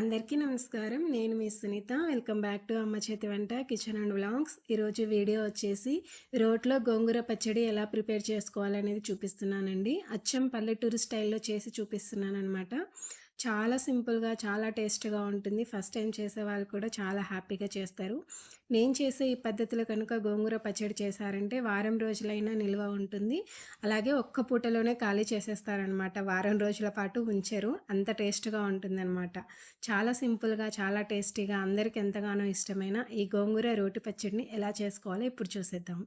అందరికీ నమస్కారం. నేను మీ సునీత. వెల్కమ్ బ్యాక్ టు అమ్మ చేతి వంట కిచెన్ అండ్ వ్లాగ్స్. ఈరోజు వీడియో వచ్చేసి రోట్లో గోంగూర పచ్చడి ఎలా ప్రిపేర్ చేసుకోవాలనేది చూపిస్తున్నానండి. అచ్చం పల్లెటూరు స్టైల్‌లో చేసి చూపిస్తున్నాననమాట. చాలా సింపుల్‌గా, చాలా టేస్ట్‌గా ఉంటుంది. ఫస్ట్ టైం చేసేవాళ్ళు కూడా చాలా హ్యాపీగా చేస్తారు. నేను చేసే ఈ పద్ధతిలో కనుక గోంగూర పచ్చడి చేశారంటే వారం రోజులైనా నిల్వ ఉంటుంది. అలాగే ఒక్క పూటలోనే ఖాళీ చేసేస్తారనమాట. వారం రోజుల పాటు ఉంచరు. అంత టేస్ట్‌గా ఉంటుందనమాట. చాలా సింపుల్‌గా, చాలా టేస్టీగా అందరికి ఎంతగానో ఇష్టమైన ఈ గోంగూర రోటి పచ్చడిని ఎలా చేసుకోవాలో ఇప్పుడు చూసేద్దాం.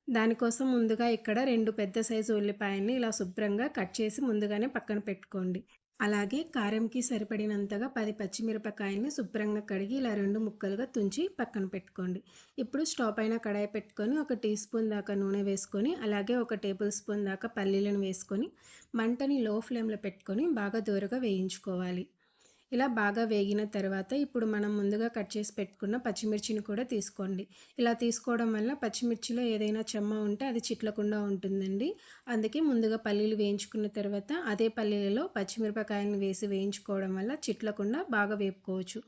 దానికోసం ముందుగా ఇక్కడ 2 పెద్ద సైజు ఉల్లిపాయల్ని ఇలా శుభ్రంగా కట్ చేసి ముందుగానే పక్కన పెట్టుకోండి. అలాగే కారంకి సరిపడినంతగా 10 పచ్చిమిరపకాయల్ని శుభ్రంగా కడిగి ఇలా 2 ముక్కలుగా తుంచి పక్కన పెట్టుకోండి. ఇప్పుడు స్టవ్ పైన కడాయి పెట్టుకొని ఒక టీ స్పూన్ దాకా నూనె వేసుకొని, అలాగే ఒక టేబుల్ స్పూన్ దాకా పల్లీలను వేసుకొని, మంటని లో ఫ్లేమ్‌లో పెట్టుకొని బాగా దోరగా వేయించుకోవాలి. ఇలా బాగా వేగిన తర్వాత ఇప్పుడు మనం ముందుగా కట్ చేసి పెట్టుకున్న పచ్చిమిర్చిని కూడా తీసుకోండి. ఇలా తీసుకోవడం వల్ల పచ్చిమిర్చిలో ఏదైనా చెమ్మ ఉంటే అది చిట్లకుండా ఉంటుందండి. అందుకే ముందుగా పల్లీలు వేయించుకున్న తర్వాత అదే పల్లీలలో పచ్చిమిరపకాయలను వేసి వేయించుకోవడం వల్ల చిట్లకుండా బాగా వేపుకోవచ్చు.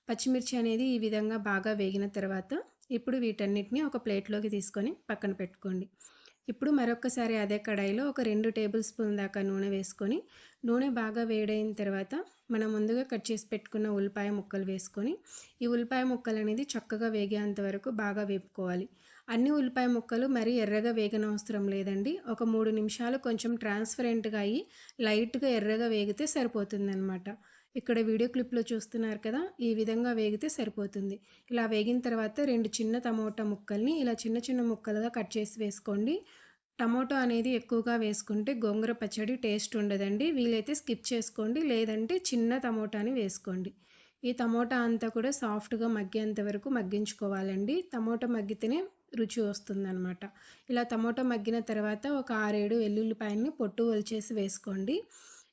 పచ్చిమిర్చి అనేది ఈ విధంగా బాగా వేగిన తర్వాత ఇప్పుడు వీటన్నిటిని ఒక ప్లేట్లోకి తీసుకొని పక్కన పెట్టుకోండి. ఇప్పుడు మరొక్కసారి అదే కడాయిలో ఒక 2 టేబుల్ స్పూన్ దాకా నూనె వేసుకొని, నూనె బాగా వేడైన తర్వాత మనం ముందుగా కట్ చేసి పెట్టుకున్న ఉల్లిపాయ ముక్కలు వేసుకొని, ఈ ఉల్లిపాయ ముక్కలనేది చక్కగా వేగేంత వరకు బాగా వేపుకోవాలి. అన్ని ఉల్లిపాయ ముక్కలు మరీ ఎర్రగా వేగనవసరం లేదండి. ఒక 3 నిమిషాలు కొంచెం ట్రాన్స్‌పరెంట్‌గా అయ్యి లైట్‌గా ఎర్రగా వేగితే సరిపోతుందనమాట. ఇక్కడ వీడియో క్లిప్‌లో చూస్తున్నారు కదా! ఈ విధంగా వేగితే సరిపోతుంది. ఇలా వేగిన తర్వాత 2 చిన్న టమోటా ముక్కల్ని ఇలా చిన్న చిన్న ముక్కలుగా కట్ చేసి వేసుకోండి. టమోటో అనేది ఎక్కువగా వేసుకుంటే గోంగూర పచ్చడి టేస్ట్ ఉండదండి. వీలైతే స్కిప్ చేసుకోండి. లేదంటే చిన్న టమోటాని వేసుకోండి. ఈ టమోటా అంతా కూడా సాఫ్ట్‌గా మగ్గేంత వరకు మగ్గించుకోవాలండి. టమోటా మగ్గితేనే రుచి వస్తుందనమాట. ఇలా టమోటా మగ్గిన తర్వాత ఒక 6, 7 వెల్లుల్లిపాయలని పొట్టు ఒలిచేసి వేసుకోండి.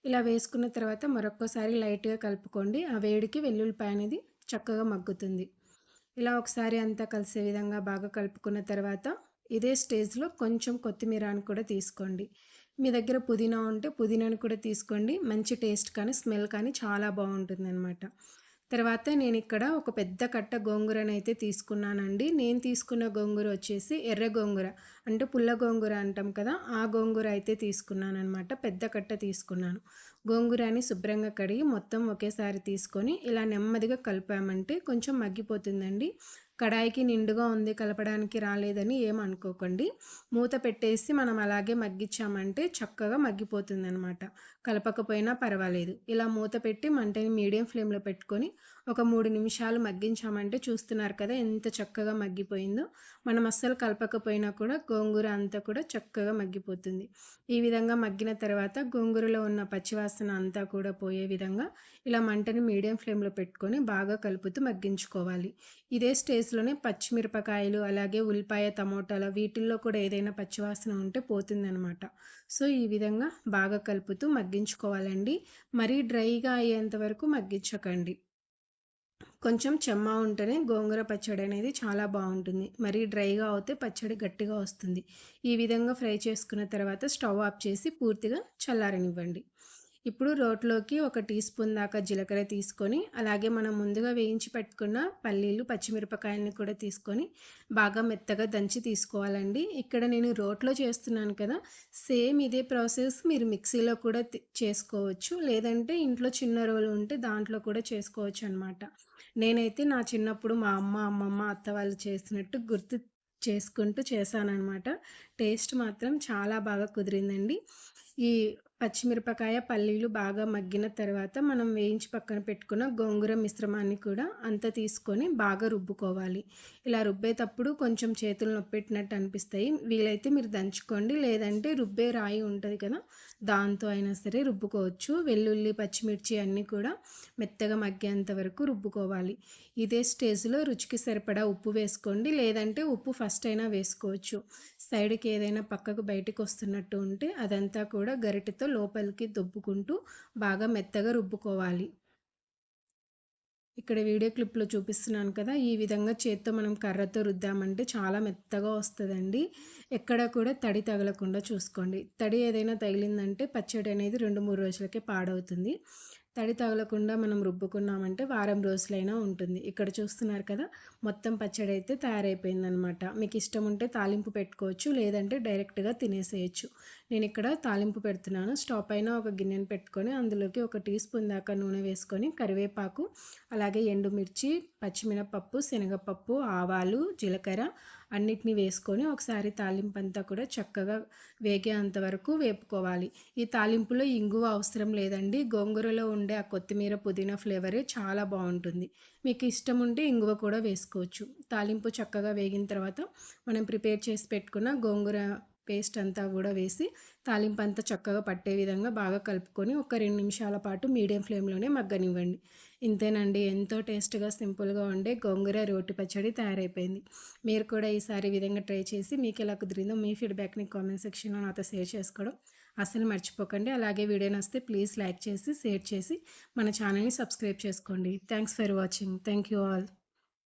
ఇలా వేసుకున్న తర్వాత మరొక్కసారి లైట్‌గా కలుపుకోండి. ఆ వేడికి వెల్లుల్లిపాయ అనేది చక్కగా మగ్గుతుంది. ఇలా ఒకసారి అంతా కలిసే విధంగా బాగా కలుపుకున్న తర్వాత ఇదే స్టేజ్‌లో కొంచెం కొత్తిమీరను కూడా తీసుకోండి. మీ దగ్గర పుదీనా ఉంటే పుదీనాను కూడా తీసుకోండి. మంచి టేస్ట్ కానీ, స్మెల్ కానీ చాలా బావుంటుందనమాట. తర్వాత నేనిక్కడ ఒక పెద్ద కట్ట గోంగూరనైతే తీసుకున్నానండి. నేను తీసుకున్న గోంగూర వచ్చేసి ఎర్ర గోంగూర. అంటే పుల్ల గోంగూర అంటాం కదా! ఆ గోంగూర అయితే తీసుకున్నాననమాట. పెద్ద కట్ట తీసుకున్నాను. గోంగూరని శుభ్రంగా కడిగి మొత్తం ఒకేసారి తీసుకొని ఇలా నెమ్మదిగా కలిపామంటే కొంచెం మగ్గిపోతుందండి. కడాయికి నిండుగా ఉంది కలపడానికి రాలేదని ఏమనుకోకండి. మూత పెట్టేసి మనం అలాగే మగ్గిచ్చామంటే చక్కగా మగ్గిపోతుందనమాట. కలపకపోయినా పర్వాలేదు. ఇలా మూత పెట్టి మంటని మీడియం ఫ్లేమ్‌లో పెట్టుకొని ఒక 3 నిమిషాలు మగ్గించామంటే చూస్తున్నారు కదా! ఎంత చక్కగా మగ్గిపోయిందో. మనం అస్సలు కలపకపోయినా కూడా గోంగూర అంతా కూడా చక్కగా మగ్గిపోతుంది. ఈ విధంగా మగ్గిన తర్వాత గోంగూరలో ఉన్న పచ్చివాసన అంతా కూడా పోయే విధంగా ఇలా మంటని మీడియం ఫ్లేమ్‌లో పెట్టుకొని బాగా కలుపుతూ మగ్గించుకోవాలి. ఇదే స్టేజ్‌లోనే పచ్చిమిరపకాయలు, అలాగే ఉల్లిపాయ, టమోటాలు వీటిల్లో కూడా ఏదైనా పచ్చివాసన ఉంటే పోతుందనమాట. సో, ఈ విధంగా బాగా కలుపుతూ మగ్గించుకోవాలండి. మరీ డ్రైగా అయ్యేంత వరకు మగ్గించకండి. కొంచెం చెమ్మా ఉంటేనే గోంగూర పచ్చడి అనేది చాలా బావుంటుంది. మరీ డ్రైగా అవుతే పచ్చడి గట్టిగా వస్తుంది. ఈ విధంగా ఫ్రై చేసుకున్న తర్వాత స్టవ్ ఆఫ్ చేసి పూర్తిగా చల్లారనివ్వండి. ఇప్పుడు రోట్లోకి ఒక టీ స్పూన్ దాకా జీలకర్ర తీసుకొని, అలాగే మనం ముందుగా వేయించి పెట్టుకున్న పల్లీలు, పచ్చిమిరపకాయలని కూడా తీసుకొని బాగా మెత్తగా దంచి తీసుకోవాలండి. ఇక్కడ నేను రోట్లో చేస్తున్నాను కదా! సేమ్ ఇదే ప్రాసెస్ మీరు మిక్సీలో కూడా చేసుకోవచ్చు. లేదంటే ఇంట్లో చిన్న రోలు ఉంటే దాంట్లో కూడా చేసుకోవచ్చనమాట. నేనైతే నా చిన్నప్పుడు మా అమ్మ, అమ్మమ్మ, అత్త వాళ్ళు చేసినట్టు గుర్తు చేసుకుంటూ చేశాననమాట. టేస్ట్ మాత్రం చాలా బాగా కుదిరిందండి. ఈ పచ్చిమిరపకాయ, పల్లీలు బాగా మగ్గిన తర్వాత మనం వేయించి పక్కన పెట్టుకున్న గోంగూర మిశ్రమాన్ని కూడా అంతా తీసుకొని బాగా రుబ్బుకోవాలి. ఇలా రుబ్బేతప్పుడు కొంచెం చేతులు నొప్పెట్టినట్టు అనిపిస్తాయి. వీలైతే మీరు దంచుకోండి. లేదంటే రుబ్బే రాయి ఉంటది కదా! దాంతో అయినా సరే రుబ్బుకోవచ్చు. వెల్లుల్లి, పచ్చిమిర్చి అన్నీ కూడా మెత్తగా మగ్గేంత వరకు రుబ్బుకోవాలి. ఇదే స్టేజ్‌లో రుచికి సరిపడా ఉప్పు వేసుకోండి. లేదంటే ఉప్పు ఫస్ట్ అయినా వేసుకోవచ్చు. సైడ్‌కి ఏదైనా పక్కకు బయటికొస్తున్నట్టు ఉంటే అదంతా కూడా గరిటెతో లోపలికి దొబ్బుకుంటూ బాగా మెత్తగా రుబ్బుకోవాలి. ఇక్కడ వీడియో క్లిప్‌లో చూపిస్తున్నాను కదా! ఈ విధంగా చేత్తో మనం కర్రతో రుద్దామంటే చాలా మెత్తగా వస్తదండి. ఎక్కడ కూడా తడి తగలకుండా చూసుకోండి. తడి ఏదైనా తగిలిందంటే పచ్చడి అనేది 2, 3 రోజులకే పాడవుతుంది. తడి తగలకుండా మనం రుబ్బుకున్నామంటే వారం రోజులైనా ఉంటుంది. ఇక్కడ చూస్తున్నారు కదా! మొత్తం పచ్చడైతే తయారైపోయిందనమాట. మీకిష్టం ఉంటే తాలింపు పెట్టుకోవచ్చు. లేదంటే డైరెక్ట్‌గా తినేసేయొచ్చు. నేనిక్కడ తాలింపు పెడుతున్నాను. స్టవ్ పైన ఒక గిన్నెను పెట్టుకొని అందులోకి ఒక టీ స్పూన్ దాకా నూనె వేసుకొని కరివేపాకు, అలాగే ఎండుమిర్చి, పచ్చిమినపప్పు, శనగపప్పు, ఆవాలు, జీలకర్ర అన్నిటిని వేసుకొని ఒకసారి తాలింపంతా కూడా చక్కగా వేగేంత వరకు వేపుకోవాలి. ఈ తాలింపులో ఇంగువ అవసరం లేదండి. గోంగూరలో ఉండే ఆ కొత్తిమీర, పుదీనా ఫ్లేవరే చాలా బావుంటుంది. మీకు ఇష్టం ఉంటే ఇంగువ కూడా వేసుకోవచ్చు. తాలింపు చక్కగా వేగిన తర్వాత మనం ప్రిపేర్ చేసి పెట్టుకున్న గోంగూర పేస్ట్ అంతా గూడా వేసి తాలింపంతా చక్కగా పట్టే విధంగా బాగా కలుపుకొని ఒక 2 నిమిషాల పాటు మీడియం ఫ్లేమ్‌లోనే మగ్గనివ్వండి. ఇంతేనండి. ఎంతో టేస్ట్‌గా, సింపుల్‌గా ఉండే గోంగూర రోటి పచ్చడి తయారైపోయింది. మీరు కూడా ఈసారి ఈ విధంగా ట్రై చేసి మీకెలా కుదిరిందో మీ ఫీడ్‌బ్యాక్‌ని కామెంట్ సెక్షన్‌లో నాతో షేర్ చేసుకోవడం అస్సలు మర్చిపోకండి. అలాగే వీడియో నచ్చితే ప్లీజ్ లైక్ చేసి, షేర్ చేసి మన ఛానల్‌ని సబ్స్క్రైబ్ చేసుకోండి. Thanks for watching. Thank you all.